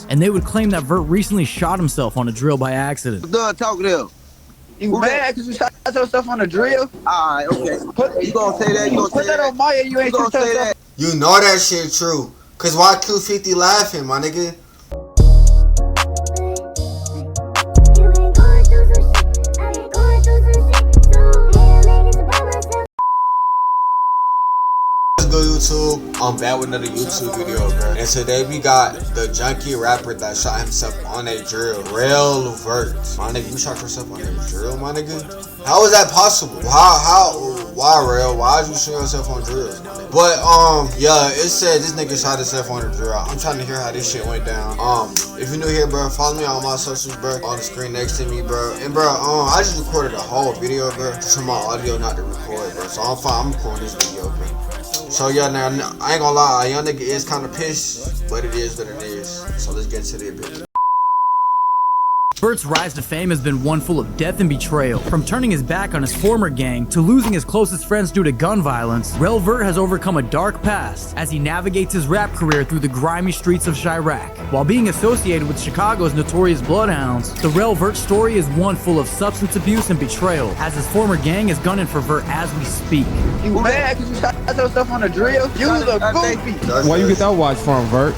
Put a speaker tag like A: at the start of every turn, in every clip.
A: friends, and they would claim that Vert recently shot himself on a drill by accident.
B: Done talking to him.
C: You mad because you shot yourself on a drill?
B: Alright, okay. You gonna say that? You gonna
C: Put
B: say
C: that
B: that?
C: on Maya, you ain't
B: gonna say that?
D: You know that shit true. Cause why Q50 laughing, my nigga? YouTube, I'm back with another YouTube video, bro. And today we got the junkie rapper that shot himself on a drill, Rel Vert. My nigga, you shot yourself on a drill, my nigga? How is that possible? Why, Rel? Why did you shoot yourself on drills, my nigga? But, yeah, it said this nigga shot himself on a drill. I'm trying to hear how this shit went down. If you're new here, bro, follow me on my socials, bro, on the screen next to me, bro. And, bro, I just recorded a whole video, bro, just from my audio not to record, bro. So I'm fine, I'm recording this video, bro. So yeah, now I ain't gonna lie, young nigga is kind of pissed, but it is what it is. So let's get to the video.
A: Vert's rise to fame has been one full of death and betrayal. From turning his back on his former gang to losing his closest friends due to gun violence, Rel Vert has overcome a dark past as he navigates his rap career through the grimy streets of Chiraq. While being associated with Chicago's notorious Bloodhounds, the Rel Vert story is one full of substance abuse and betrayal, as his former gang is gunning for Vert as we speak.
C: You mad because you shot yourself on a drill? You was a goofy.
E: Why you get that watch from, Vert?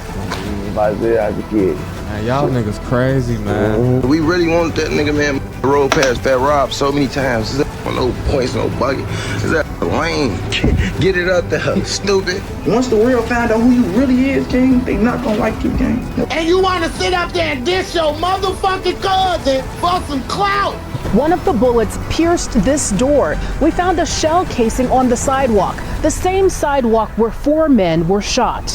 F: About that, I could get.
E: Man, y'all niggas crazy, man.
F: We really wanted that nigga, man. Roll past Fat Rob so many times. Is that no points, no bucket? Is that lame? Get it up there, stupid.
G: Once the real find out who you really is, King, they not gonna like you, King.
H: And you wanna sit up there and diss your motherfucking cousin for some clout?
I: One of the bullets pierced this door. We found a shell casing on the sidewalk, the same sidewalk where 4 men were shot.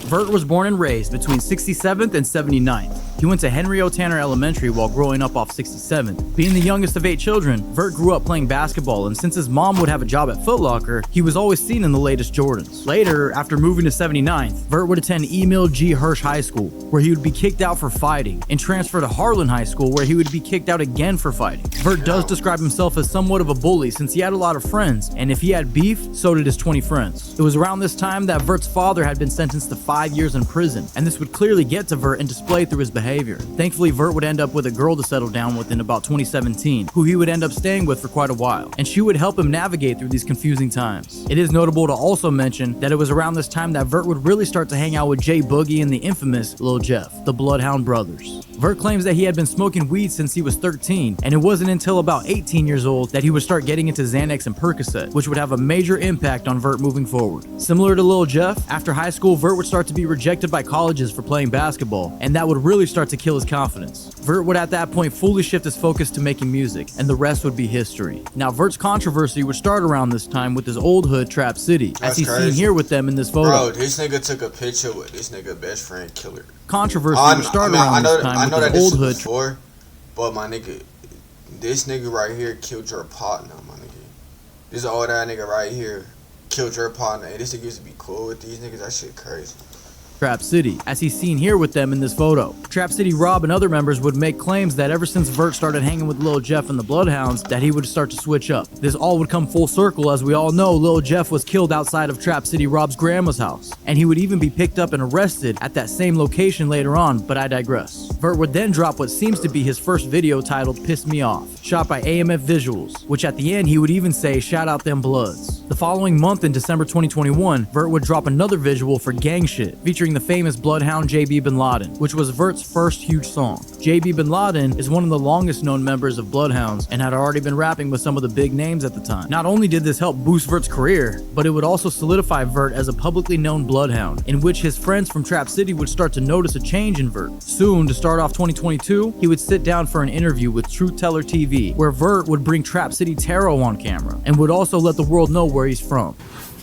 A: Vert was born and raised between 67th and 79th. He went to Henry O. Tanner Elementary while growing up off 67th. Being the youngest of 8 children, Vert grew up playing basketball, and since his mom would have a job at Foot Locker, he was always seen in the latest Jordans. Later, after moving to 79th, Vert would attend Emil G. Hirsch High School, where he would be kicked out for fighting, and transfer to Harlan High School, where he would be kicked out again for fighting. Vert does describe himself as somewhat of a bully since he had a lot of friends, and if he had beef, so did his 20 friends. It was around this time that Vert's father had been sentenced to 5 years in prison, and this would clearly get to Vert and display through his behavior. Thankfully, Vert would end up with a girl to settle down with in about 2017, who he would end up staying with for quite a while, and she would help him navigate through these confusing times. It is notable to also mention that it was around this time that Vert would really start to hang out with Jay Boogie and the infamous Lil Jeff, the Bloodhound Brothers. Vert claims that he had been smoking weed since he was 13, and it wasn't until about 18 years old that he would start getting into Xanax and Percocet, which would have a major impact on Vert moving forward. Similar to Lil Jeff, after high school, Vert would start to be rejected by colleges for playing basketball, and that would really start to kill his confidence. Vert would at that point fully shift his focus to making music, and the rest would be history. Now, Vert's controversy would start around this time with his old hood, Trap City, as he's seen here with them in this photo.
D: Bro, this nigga took a picture with this nigga best friend Killer.
A: Controversy would start around this time with his old hood.
D: Before, but my nigga, this nigga right here killed your partner, my nigga. This old ass nigga right here killed your partner, and this nigga used to be cool with these niggas. That shit crazy.
A: Trap City, as he's seen here with them in this photo. Trap City Rob and other members would make claims that ever since Vert started hanging with Lil Jeff and the Bloodhounds, that he would start to switch up. This all would come full circle, as we all know Lil Jeff was killed outside of Trap City Rob's grandma's house, and he would even be picked up and arrested at that same location later on, but I digress. Vert would then drop what seems to be his first video titled Piss Me Off, shot by AMF Visuals, which at the end he would even say, "Shout out them Bloods." The following month in December 2021, Vert would drop another visual for Gang Shit, featuring the famous Bloodhound JB Bin Laden, which was Vert's first huge song. JB Bin Laden is one of the longest known members of Bloodhounds and had already been rapping with some of the big names at the time. Not only did this help boost Vert's career, but it would also solidify Vert as a publicly known Bloodhound, in which his friends from Trap City would start to notice a change in Vert. Soon, to start off 2022, he would sit down for an interview with Truth Teller TV, where Vert would bring Trap City Taro on camera, and would also let the world know where he's from.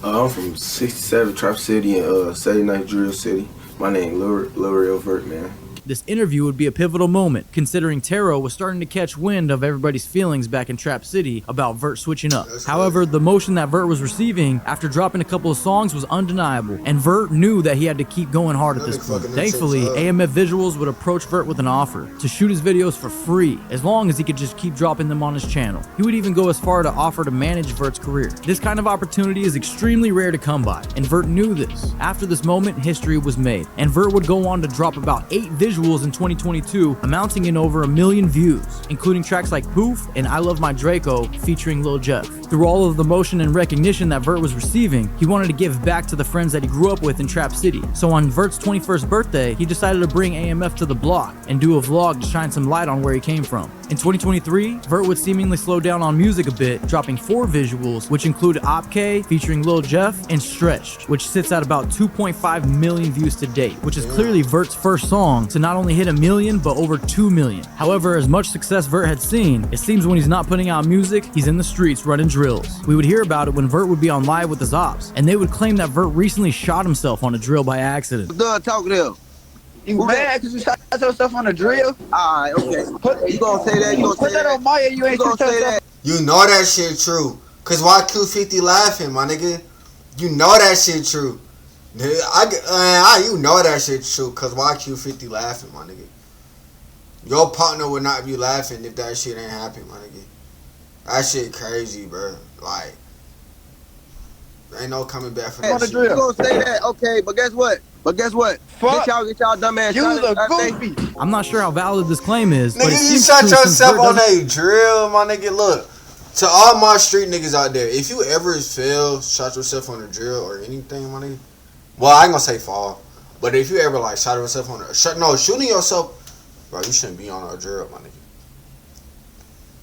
F: I'm from 67 Trap City and 79 Drill City. My name Lil Rel Vert, man.
A: This interview would be a pivotal moment, considering Taro was starting to catch wind of everybody's feelings back in Trap City about Vert switching up. However, the motion that Vert was receiving after dropping a couple of songs was undeniable, and Vert knew that he had to keep going hard at this point. Thankfully, AMF Visuals would approach Vert with an offer to shoot his videos for free, as long as he could just keep dropping them on his channel. He would even go as far to offer to manage Vert's career. This kind of opportunity is extremely rare to come by, and Vert knew this. After this moment, history was made, and Vert would go on to drop about 8 visuals in 2022, amounting in over 1 million views, including tracks like Poof and I Love My Draco featuring Lil Jeff. Through all of the motion and recognition that Vert was receiving, he wanted to give back to the friends that he grew up with in Trap City. So on Vert's 21st birthday, he decided to bring AMF to the block and do a vlog to shine some light on where he came from. In 2023, Vert would seemingly slow down on music a bit, dropping 4 visuals, which include Op K featuring Lil Jeff and Stretched, which sits at about 2.5 million views to date, which is clearly Vert's first song to not only hit 1 million, but over 2 million. However, as much success Vert had seen, it seems when he's not putting out music, he's in the streets running drills. We would hear about it when Vert would be on live with his ops, and they would claim that Vert recently shot himself on a drill by accident.
B: Done talking to him.
C: You mad because you shot yourself on a drill?
B: Alright, okay. You gonna say that? You gonna
C: Put
B: say
C: that on Maya, you ain't
B: gonna
C: shoot
B: say
C: yourself.
B: that?
D: You know that shit true. Cause why Q50 laughing, my nigga? You know that shit true. You know that shit true. Cause why Q50 laughing, my nigga? Your partner would not be laughing if that shit ain't happen, my nigga. That shit crazy, bro. Like, ain't no coming back from that shit.
B: You gonna say that? Okay, but guess what?
C: Fuck.
B: Get y'all dumb ass.
C: You
B: shot
C: a
B: that thing.
C: goofy.
A: I'm not sure how valid this claim is, but it
D: Nigga, you
A: seems
D: shot
A: true since
D: yourself
A: Vert
D: on
A: doesn't-
D: a drill, my nigga. Look, to all my street niggas out there, if you ever fail, shot yourself on a drill or anything, my nigga. Well, I ain't gonna say fall, but if you ever like shot yourself on a shooting yourself, bro, you shouldn't be on a drill, my nigga.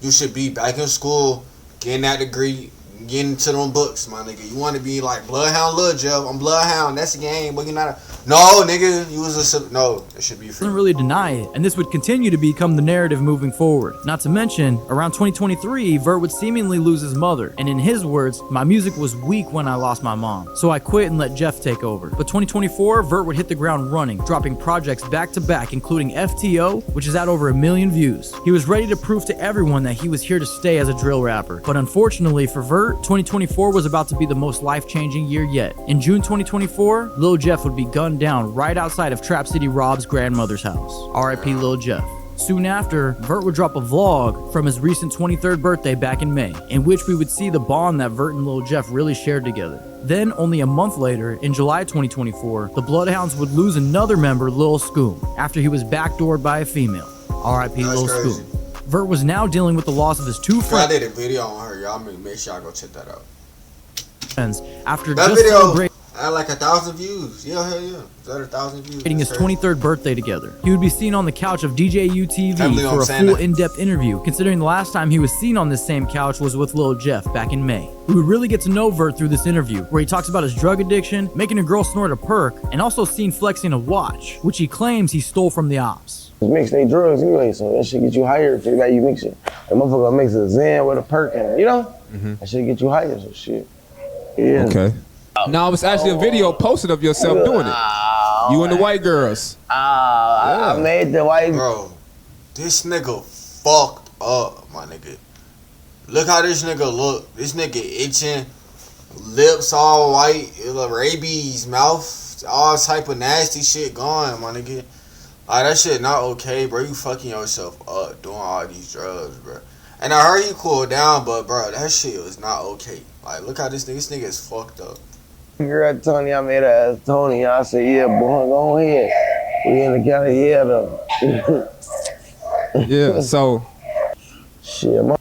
D: You should be back in school, getting that degree, getting into them books, my nigga. You want to be like Bloodhound Lil Jeff. I'm Bloodhound. That's the game, but you're not a... No, nigga. You was a... No, it should be free.
A: Doesn't really deny it, and this would continue to become the narrative moving forward. Not to mention, around 2023, Vert would seemingly lose his mother, and in his words, my music was weak when I lost my mom, so I quit and let Jeff take over. But 2024, Vert would hit the ground running, dropping projects back to back, including FTO, which is at over 1 million views. He was ready to prove to everyone that he was here to stay as a drill rapper, but unfortunately for Vert, 2024 was about to be the most life-changing year yet. In June 2024, Lil Jeff would be gunned down right outside of Trap City Rob's grandmother's house. R.I.P. Lil Jeff. Soon after, Vert would drop a vlog from his recent 23rd birthday back in May, in which we would see the bond that Vert and Lil Jeff really shared together. Then, only a month later, in July 2024, the Bloodhounds would lose another member, Lil Scoom, after he was backdoored by a female. R.I.P. Lil Scoom. Vert was now dealing with the loss of his 2 friends.
D: I did a video on her, y'all. Make sure y'all go check that out.
A: After
D: that
A: just
D: video
A: celebrating
D: had like 1,000 views. Yeah, hell yeah. Is that 1,000 views?
A: his 23rd birthday together. He would be seen on the couch of DJU TV for a full in-depth interview, considering the last time he was seen on this same couch was with Lil Jeff back in May. We would really get to know Vert through this interview, where he talks about his drug addiction, making a girl snort a perk, and also seen flexing a watch, which he claims he stole from the ops.
F: Mix they drugs anyway, so that shit get you higher if you got you mix it. The motherfucker mix a Zen with a perk and you know? That shit get you higher, so shit. Yeah.
E: Okay. No, it's actually a video posted of yourself doing it. You and the white girls.
F: I made the white...
D: Bro, this nigga fucked up, my nigga. Look how this nigga look. This nigga itching, lips all white, rabies, mouth, all type of nasty shit going, my nigga. Like, that shit not okay, bro. You fucking yourself up doing all these drugs, bro. And I heard you cool down, but, bro, that shit was not okay. Like, look how this nigga is fucked up.
F: Girl, Tony, I made her ask Tony. I said, yeah, boy, go ahead. We in the county, yeah, though.
E: Yeah, so.
F: Shit, my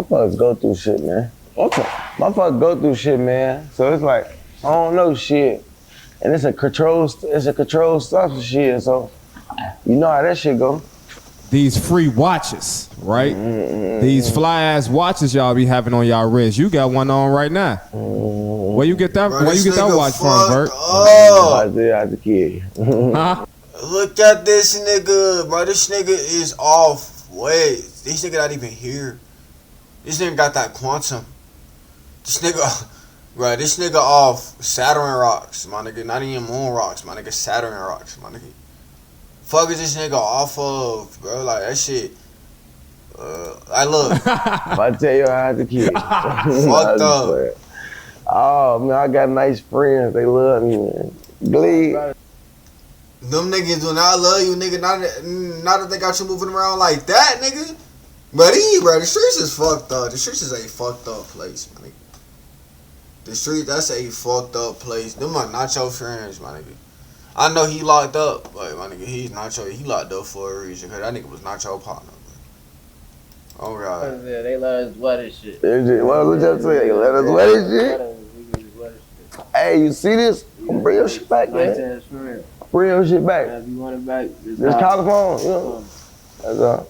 F: fucks go through shit, man. My fucks go through shit, man. So it's like, I don't know shit. And it's a controlled stuff shit, so you know how that shit go.
E: These free watches, right? These fly-ass watches y'all be having on y'all wrist. You got one on right now. Where you get that?
D: Bro,
E: where you get that watch from, Vert?
F: I did as a kid.
E: Huh?
D: Look at this nigga, bro. This nigga is off. Wait, this nigga not even here. This nigga got that quantum. This nigga, bro. This nigga off Saturn rocks, my nigga. Not even moon rocks, my nigga. Saturn rocks, my nigga. fuck is this nigga off of, bro? Like, that shit. I look.
F: If I tell you I had the kid.
D: Fucked up.
F: Oh, man, I got nice friends. They love me, man. Glee.
D: Them niggas do not love you, nigga. Not that they got you moving around like that, nigga. But bro, the streets is fucked up. The streets is a fucked up place, my nigga. The street, that's a fucked up place. Them are not your friends, my nigga. I know he locked up, but my nigga, he locked up for a reason. Cause that nigga was not your partner. Bro. Oh God.
C: Yeah, they let us wet this shit.
F: What was you say? Let us wet this shit? Hey, you see this? Bring your shit back, man. Bring your shit back.
C: If you want it back,
F: just call the phone, you know. That's all.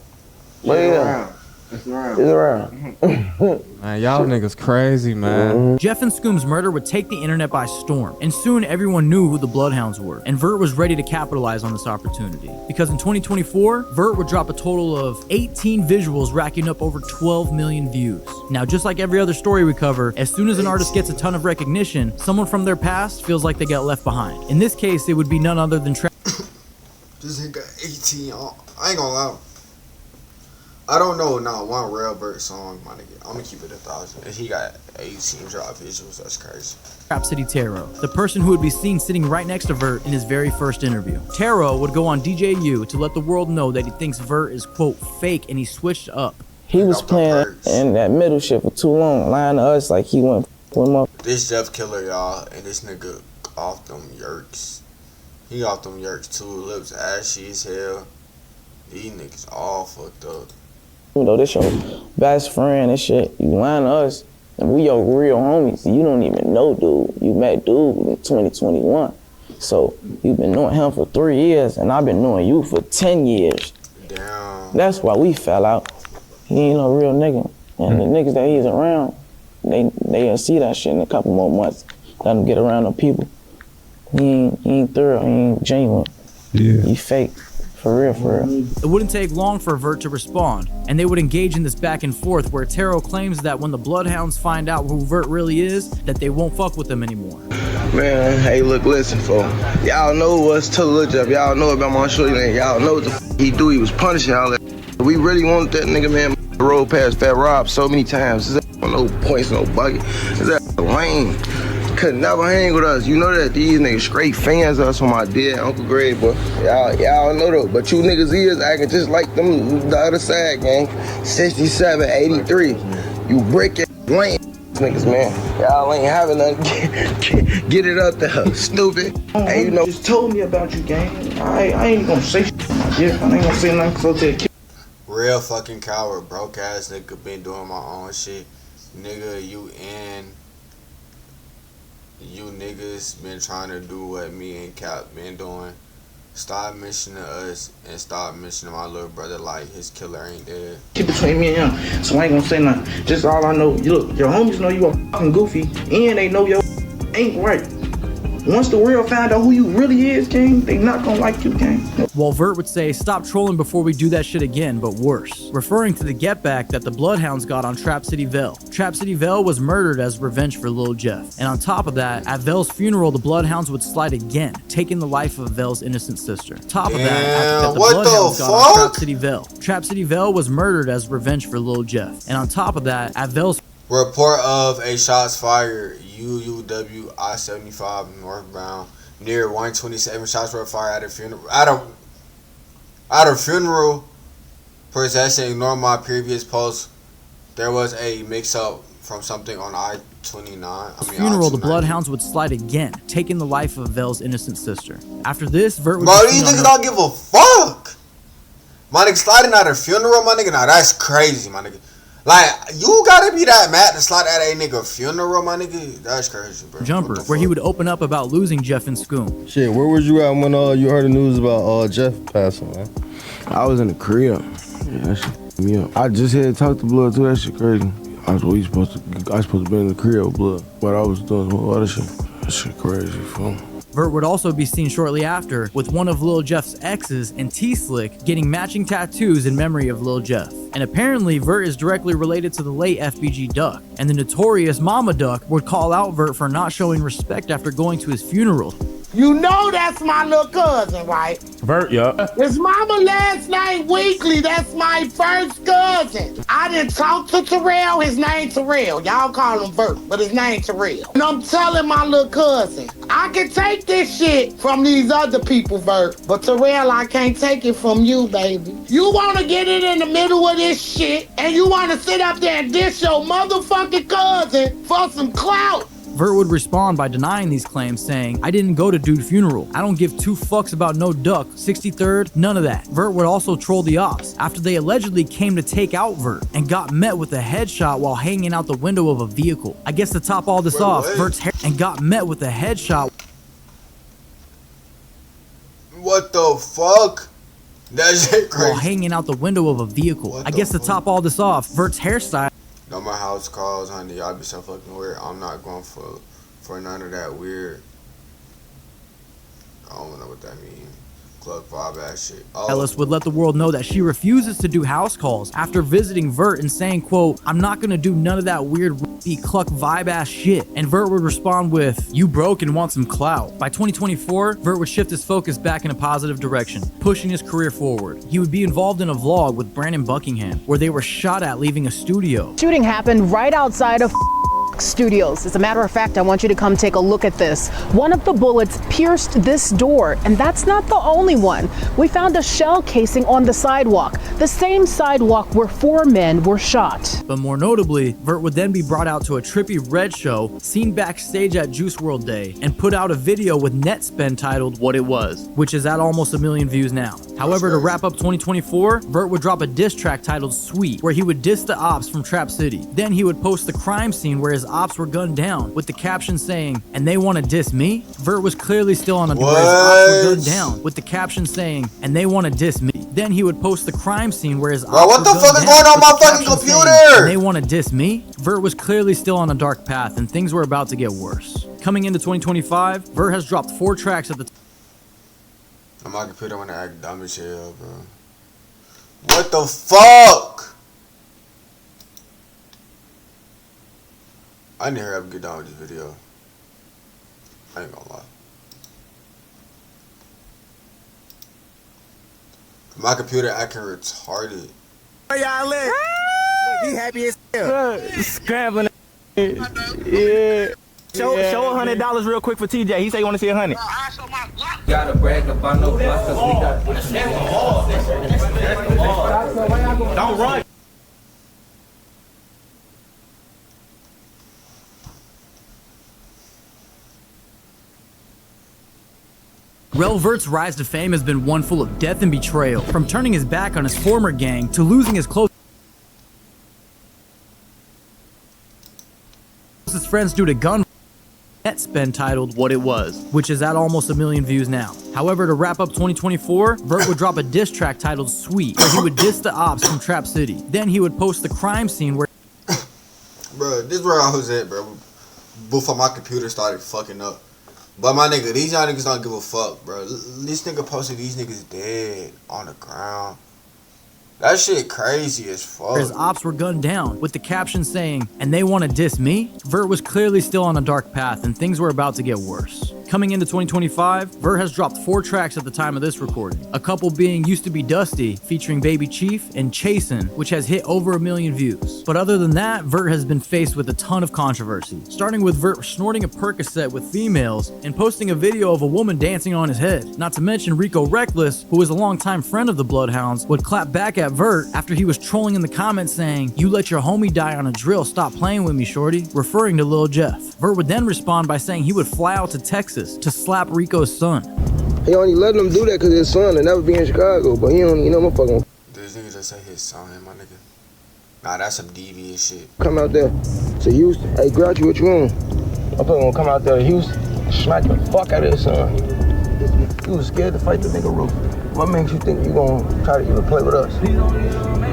F: But yeah. It's around.
E: Man, y'all niggas crazy, man.
A: Jeff and Scoom's murder would take the internet by storm, and soon everyone knew who the Bloodhounds were, and Vert was ready to capitalize on this opportunity. Because in 2024, Vert would drop a total of 18 visuals racking up over 12 million views. Now, just like every other story we cover, as soon as an artist gets a ton of recognition, someone from their past feels like they got left behind. In this case, it would be none other than
D: This nigga 18, I ain't gonna lie. I don't know not one real Vert song, my nigga. I'm gonna keep it 1,000. And he got 18 drop visuals, that's crazy.
A: Trap City Taro, the person who would be seen sitting right next to Vert in his very first interview. Taro would go on DJU to let the world know that he thinks Vert is, quote, fake, and he switched up.
J: He was playing in that middle shit for too long, lying to us like he went with him up.
D: This Jeff Killer, y'all, and this nigga off them yerks. He off them yerks too, lips ashy as hell. These niggas all fucked up.
J: You know, this your best friend and shit. You lying to us, and we your real homies. You don't even know dude. You met dude in 2021. So you've been knowing him for 3 years, and I've been knowing you for 10 years.
D: Damn.
J: That's why we fell out. He ain't no real nigga. And the niggas that he's around, they'll see that shit in a couple more months. Let him get around the people. He ain't thorough, he ain't genuine.
E: Yeah.
J: He fake. For real, for real.
A: It wouldn't take long for Vert to respond, and they would engage in this back and forth where Taro claims that when the Bloodhounds find out who Vert really is, that they won't fuck with him anymore.
B: Man, hey, look, listen, folks. Y'all know what's to Lil Jeff. Y'all know about my shorty, man. Y'all know what the he do. He was punishing all that. We really wanted that nigga, man. Road past Fat Rob so many times. His ass no points, no bucket. His ass lame. Could never hang with us. You know that these niggas straight fans of us from my dead Uncle Greg, but y'all know though. But you niggas is acting just like them the other side, gang. 67, 83. You brick it, lame niggas, man. Y'all ain't having nothing. Get it up there, stupid.
G: Hey, you know, just told me about you, gang. I ain't gonna say shit. Yeah, I ain't gonna say nothing so to the kid.
D: Real fucking coward, broke ass nigga been doing my own shit. Nigga, you niggas been trying to do what me and Cap been doing. Stop mentioning us and stop mentioning my little brother like his killer ain't dead.
G: Keep between me and him, so I ain't gonna say nothing. Just all I know, look, your homies know you are fucking goofy, and they know your ain't right. Once the world find out who you really is, gang, they not gonna like you, gang.
A: While Vert would say, stop trolling before we do that shit again, but worse, referring to the get back that the Bloodhounds got on Trap City Vel. Trap City Vel was murdered as revenge for Lil Jeff. And on top of that, at Vel's funeral, the Bloodhounds would slide again, taking the life of Vel's innocent sister. Top of that, the Bloodhounds got on Trap City Vel. Trap City Vel was murdered as revenge for Lil Jeff. And on top of that, at Vel's
D: report of a shots fired, UUW I-75 northbound near 127. Shots were fired at a funeral. At a funeral procession. Ignore my previous post. There was a mix-up from something on I-29.
A: Funeral, the Bloodhounds would slide again, taking the life of Vel's innocent sister. After this, Vert would.
D: Bro, these niggas don't give a fuck. My nigga sliding at a funeral, my nigga. Nah, that's crazy, my nigga. Like, you gotta be that mad to slide at a nigga funeral, my nigga? That's crazy, bro.
A: Jumper, where he would open up about losing Jeff and Scoom.
K: Shit, where was you at when you heard the news about Jeff passing, man?
F: I was in the crib. Yeah, that shit me up. I just had to talk to Blood too. That shit crazy. I was supposed to be in the crib with Blood, but I was doing some other shit. That shit crazy, fool.
A: Vert would also be seen shortly after with one of Lil Jeff's exes and T-Slick getting matching tattoos in memory of Lil Jeff. And apparently Vert is directly related to the late FBG Duck, and the notorious Mama Duck would call out Vert for not showing respect after going to his funeral.
H: You know that's my little cousin, right?
L: Vert, yeah.
H: His mama last name Weekly. That's my first cousin. I didn't talk to Terrell. His name Terrell. Y'all call him Vert, but his name Terrell. And I'm telling my little cousin, I can take this shit from these other people, Vert. But Terrell, I can't take it from you, baby. You want to get it in the middle of this shit, and you want to sit up there and diss your motherfucking cousin for some clout.
A: Vert would respond by denying these claims, saying, I didn't go to dude's funeral. I don't give two fucks about no duck, 63rd, none of that. Vert would also troll the ops after they allegedly came to take out Vert and got met with a headshot while hanging out the window of a vehicle. I guess to top all this off, Vert's hair and got met with a headshot.
D: What the fuck? That shit crazy.
A: While hanging out the window of a vehicle. I guess to top all this off, Vert's hairstyle.
D: No more house calls, honey. Y'all be so fucking weird. I'm not going for none of that weird. I don't know what that means. Club vibe ass shit. Oh.
A: Ellis would let the world know that she refuses to do house calls after visiting Vert and saying, quote, I'm not gonna do none of that weird cluck vibe ass shit. And Vert would respond with, you broke and want some clout. By 2024, Vert would shift his focus back in a positive direction, pushing his career forward. He would be involved in a vlog with Brandon Buckingham, where they were shot at leaving a studio.
I: Shooting happened right outside of Studios. As a matter of fact, I want you to come take a look at this. One of the bullets pierced this door, and that's not the only one. We found a shell casing on the sidewalk, the same sidewalk where 4 men were shot.
A: But more notably, Vert would then be brought out to a trippy Red show, seen backstage at Juice WRLD Day, and put out a video with Netspend titled What It Was, which is at almost 1 million views now. However, to wrap up 2024, Vert would drop a diss track titled Sweet, where he would diss the ops from Trap City. Then he would post the crime scene where his ops were gunned down, with the caption saying, and they want to diss me? Vert was clearly still on a where his ops were gunned down, with the caption saying, and they want to diss me. Then he would post the crime scene where his ops
D: what the fuck is going on my fucking computer?
A: Saying, and they want to diss me? Vert was clearly still on a dark path, and things were about to get worse. Coming into 2025, Vert has dropped 4 tracks at the
D: on my computer when I act dumb as hell, bro. What the fuck? I need to hurry up and get done with this video. I ain't gonna lie. My computer acting retarded.
C: Where y'all live? Look, he happy as hell.
L: Scrambling. Yeah. Show $100 real quick for TJ. He said you want to see 100.
M: Gotta brag about no plus cause we got
L: Don't run.
A: Rel Vert's rise to fame has been one full of death and betrayal, from turning his back on his former gang to losing his closest friends due to gun. Netspend titled What It Was, which is at almost 1 million views now. However, to wrap up 2024, Vert would drop a diss track titled Sweet, where he would diss the ops from Trap City. Then he would post the crime scene where
D: Bro, this is where I was at, bro. Before my computer started fucking up. But my nigga, these y'all niggas don't give a fuck, bro. This nigga posted these niggas dead on the ground. That shit crazy as fuck.
A: His ops were gunned down, with the caption saying, and they want to diss me? Vert was clearly still on a dark path, and things were about to get worse. Coming into 2025, Vert has dropped 4 tracks at the time of this recording. A couple being Used to Be Dusty, featuring Baby Chief, and Chasin', which has hit over 1 million views. But other than that, Vert has been faced with a ton of controversy, starting with Vert snorting a Percocet with females and posting a video of a woman dancing on his head. Not to mention Rico Reckless, who is a longtime friend of the Bloodhounds, would clap back at Vert after he was trolling in the comments saying, you let your homie die on a drill, stop playing with me, shorty, referring to Lil Jeff. Vert would then respond by saying he would fly out to Texas to slap Rico's son.
B: He only letting him do that because his son and never be in Chicago, but he don't, you know, my fucking.
D: This nigga just say his son, my nigga. Nah, that's some devious shit.
B: Come out there to Houston. Hey, Grouchy, what you on? I'm gonna come out there to Houston, smack the fuck out of his son. You was scared to fight the nigga Roof. What makes you think you gonna try to even play with us?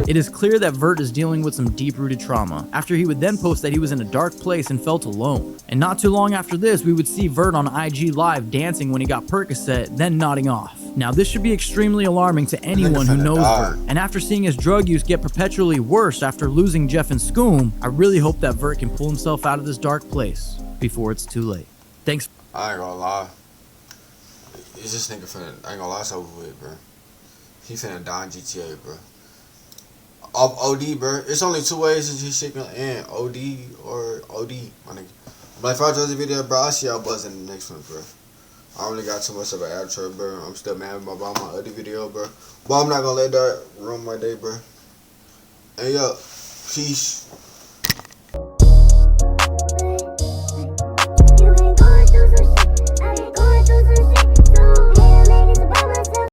A: It is clear that Vert is dealing with some deep-rooted trauma, after he would then post that he was in a dark place and felt alone. And not too long after this, we would see Vert on IG Live dancing when he got Percocet, then nodding off. Now, this should be extremely alarming to anyone who knows Vert. And after seeing his drug use get perpetually worse after losing Jeff and Scoom, I really hope that Vert can pull himself out of this dark place before it's too late. Thanks.
D: I ain't gonna lie. Is this nigga finna, I ain't gonna lie, it's over with, bro. He finna die in GTA, bro. Off OD, bro. It's only two ways that this shit gonna end. OD or OD, my nigga. But if I enjoyed the video, bro, I'll see y'all buzz in the next one, bro. I only got too much of an outro, bro. I'm still mad about my other video, bro. But I'm not gonna let that ruin my day, bro. And yo, peace.